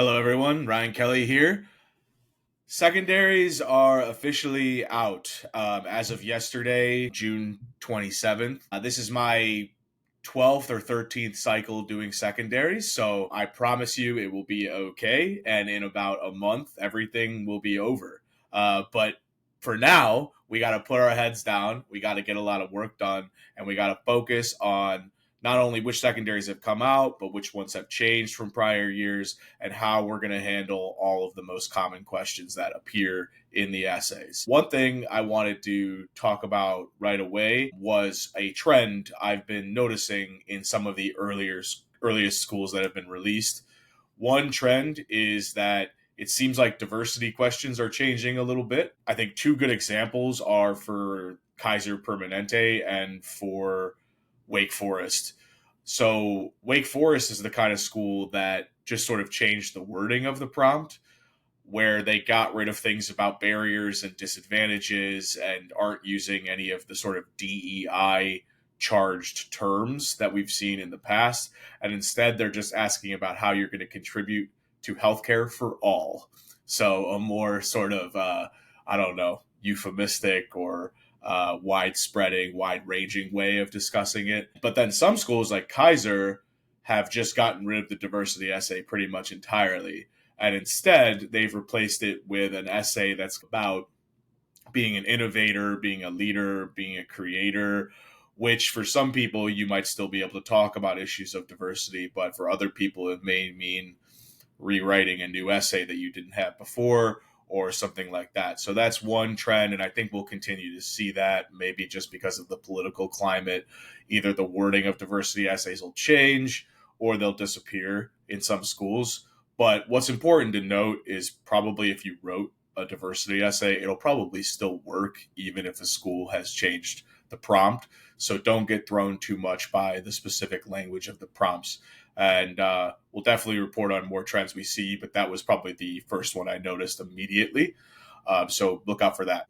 Hello, everyone. Ryan Kelly here. Secondaries are officially out as of yesterday, June 27th. This is my 12th or 13th cycle doing secondaries, so I promise you it will be okay. And in about a month, everything will be over. But for now, we got to put our heads down, we got to get a lot of work done, and we got to focus on not only which secondaries have come out, but which ones have changed from prior years and how we're going to handle all of the most common questions that appear in the essays. One thing I wanted to talk about right away was a trend I've been noticing in some of the earliest schools that have been released. One trend is that it seems like diversity questions are changing a little bit. I think two good examples are for Kaiser Permanente and for Wake Forest. So Wake Forest is the kind of school that just sort of changed the wording of the prompt, where they got rid of things about barriers and disadvantages and aren't using any of the sort of DEI charged terms that we've seen in the past. And instead, they're just asking about how you're going to contribute to healthcare for all. So a more sort of, I don't know, euphemistic or widespreading, wide ranging way of discussing it. But then some schools like Kaiser have just gotten rid of the diversity essay pretty much entirely. And instead, they've replaced it with an essay that's about being an innovator, being a leader, being a creator, which for some people you might still be able to talk about issues of diversity, but for other people it may mean rewriting a new essay that you didn't have before or something like that. So that's one trend, and I think we'll continue to see that, maybe just because of the political climate. Either the wording of diversity essays will change or they'll disappear in some schools. But what's important to note is probably if you wrote a diversity essay, it'll probably still work even if the school has changed the prompt. So don't get thrown too much by the specific language of the prompts. And we'll definitely report on more trends we see, but that was probably the first one I noticed immediately. So look out for that.